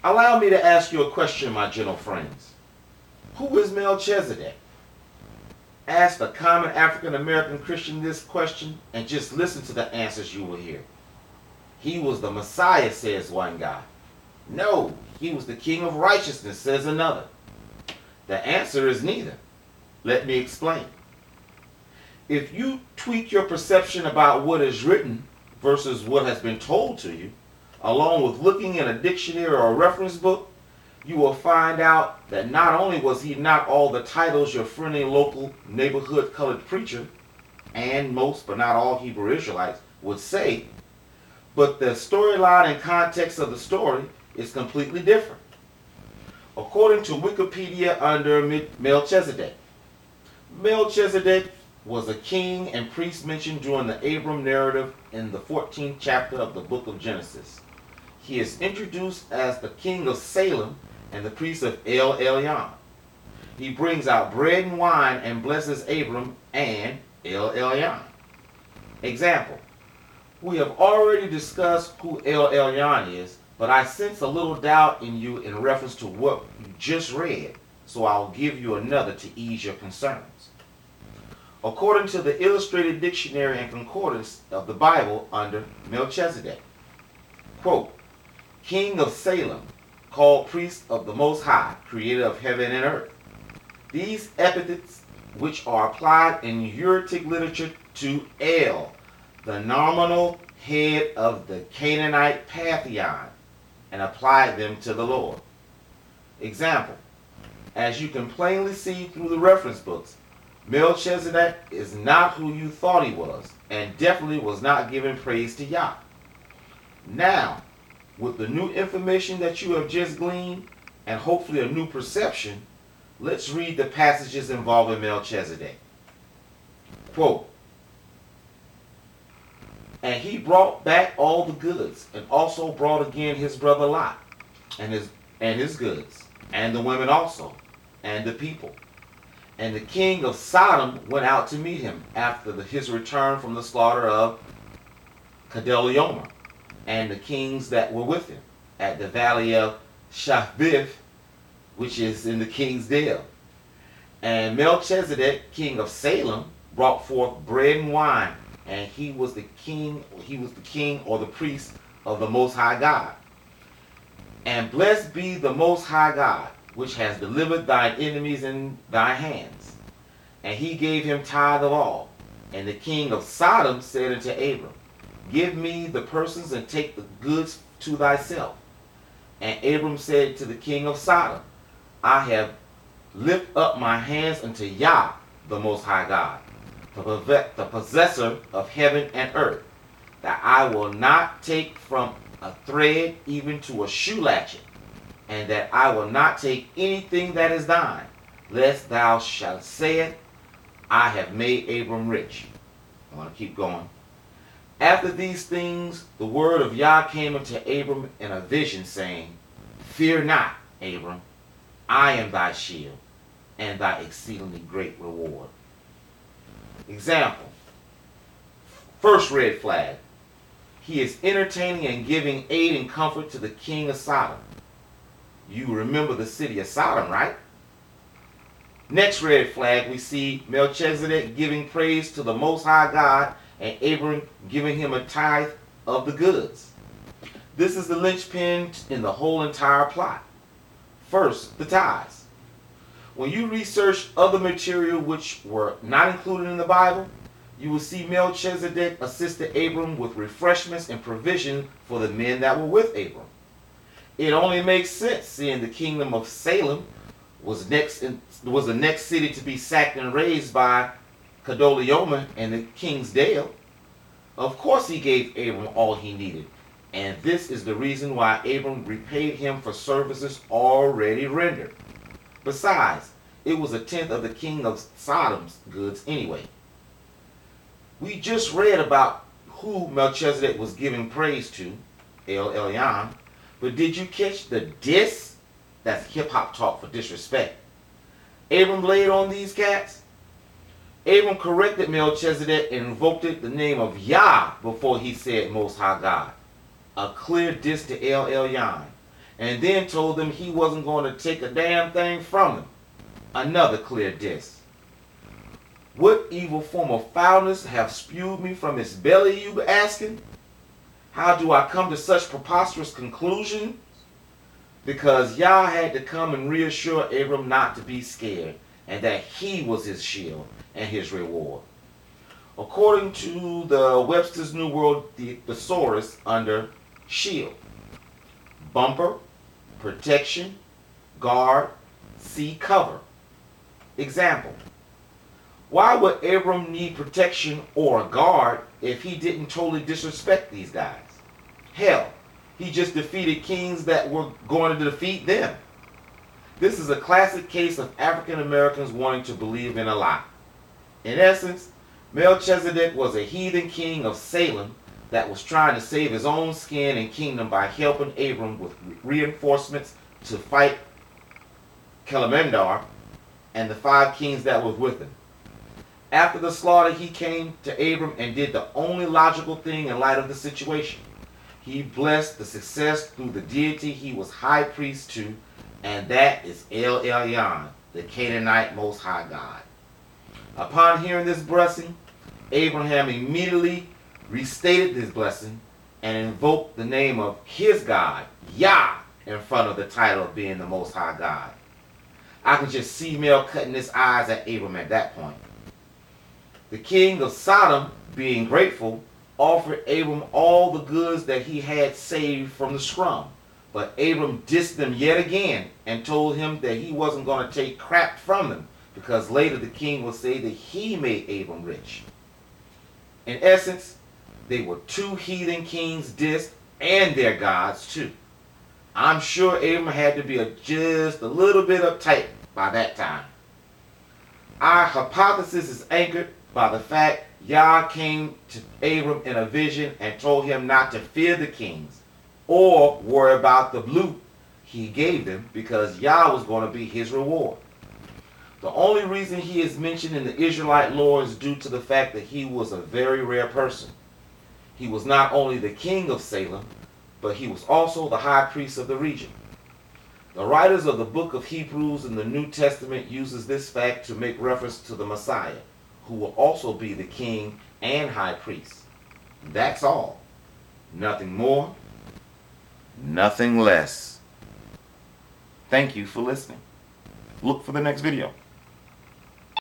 Allow me to ask you a question, my gentle friends. Who is Melchizedek? Ask a common African American Christian this question and just listen to the answers you will hear. He was the Messiah, says one guy. No, he was the King of Righteousness, says another. The answer is neither. Let me explain. If you tweak your perception about what is written versus what has been told to you, along with looking in a dictionary or a reference book, you will find out that not only was he not all the titles your friendly local neighborhood colored preacher, and most but not all Hebrew Israelites would say, but the storyline and context of the story is completely different. According to Wikipedia under Melchizedek, Melchizedek was a king and priest mentioned during the Abram narrative in the 14th chapter of the book of Genesis. He is introduced as the king of Salem and the priest of El Elyon. He brings out bread and wine and blesses Abram and El Elyon. Example: we have already discussed who El Elyon is, but I sense a little doubt in you in reference to what you just read, so I'll give you another to ease your concerns. According to the Illustrated Dictionary and Concordance of the Bible under Melchizedek, quote, King of Salem, called priest of the Most High, creator of heaven and earth. These epithets, which are applied in Uritic literature to El, the nominal head of the Canaanite pantheon, and applied them to the Lord. Example: as you can plainly see through the reference books, Melchizedek is not who you thought he was, and definitely was not giving praise to Yah. Now, with the new information that you have just gleaned, and hopefully a new perception, let's read the passages involving Melchizedek. Quote, and he brought back all the goods, and also brought again his brother Lot, and his goods, and the women also, and the people. And the king of Sodom went out to meet him after his return from the slaughter of Kedorlaomer, and the kings that were with him, at the valley of Shafbif, which is in the king's dale. And Melchizedek, king of Salem, brought forth bread and wine, and he was the king or the priest of the Most High God. And blessed be the Most High God, which has delivered thine enemies in thy hands. And he gave him tithe of all. And the king of Sodom said unto Abram, give me the persons and take the goods to thyself. And Abram said to the king of Sodom, I have lift up my hands unto Yah, the Most High God, the possessor of heaven and earth, that I will not take from a thread even to a shoe latchet, and that I will not take anything that is thine, lest thou shalt say it, I have made Abram rich. I want to keep going. After these things, the word of Yah came unto Abram in a vision, saying, fear not, Abram, I am thy shield, and thy exceedingly great reward. Example. First red flag. He is entertaining and giving aid and comfort to the king of Sodom. You remember the city of Sodom, right? Next red flag, we see Melchizedek giving praise to the Most High God and Abram giving him a tithe of the goods. This is the linchpin in the whole entire plot. First, the tithes. When you research other material which were not included in the Bible, you will see Melchizedek assisted Abram with refreshments and provision for the men that were with Abram. It only makes sense, seeing the kingdom of Salem was the next city to be sacked and razed by Kedorlaomer and the king's dale. Of course he gave Abram all he needed, and this is the reason why Abram repaid him for services already rendered. Besides, it was a tenth of the king of Sodom's goods anyway. We just read about who Melchizedek was giving praise to, El Elyon, but did you catch the diss? That's hip-hop talk for disrespect. Abram laid on these cats. Abram corrected Melchizedek and invoked the name of Yah before he said Most High God. A clear diss to El Elyon. and then told them he wasn't going to take a damn thing from them. Another clear diss. What evil form of foulness have spewed me from his belly, you be asking? How do I come to such preposterous conclusions? Because Yah had to come and reassure Abram not to be scared, and that he was his shield and his reward. According to the Webster's New World Thesaurus, under shield, bumper, protection, guard, sea cover. Example: why would Abram need protection or a guard if he didn't totally disrespect these guys? Hell, he just defeated kings that were going to defeat them. This is a classic case of African Americans wanting to believe in a lie. In essence, Melchizedek was a heathen king of Salem that was trying to save his own skin and kingdom by helping Abram with reinforcements to fight Kalimandar and the 5 kings that were with him. After the slaughter, he came to Abram and did the only logical thing in light of the situation. He blessed the success through the deity he was high priest to, and that is El Elyon, the Canaanite Most High God. Upon hearing this blessing, Abraham immediately restated this blessing and invoked the name of his God, Yah, in front of the title of being the Most High God. I can just see Mel cutting his eyes at Abram at that point. The king of Sodom, being grateful, offered Abram all the goods that he had saved from the scrum. But Abram dissed them yet again and told him that he wasn't going to take crap from them, because later the king will say that he made Abram rich. In essence, they were 2 heathen kings dissed, and their gods too. I'm sure Abram had to be just a little bit uptight by that time. Our hypothesis is anchored by the fact Yah came to Abram in a vision and told him not to fear the kings or worry about the loot he gave them, because Yah was going to be his reward. The only reason he is mentioned in the Israelite lore is due to the fact that he was a very rare person. He was not only the king of Salem, but he was also the high priest of the region. The writers of the book of Hebrews in the New Testament uses this fact to make reference to the Messiah, who will also be the king and high priest. That's all. Nothing more, nothing less. Thank you for listening. Look for the next video.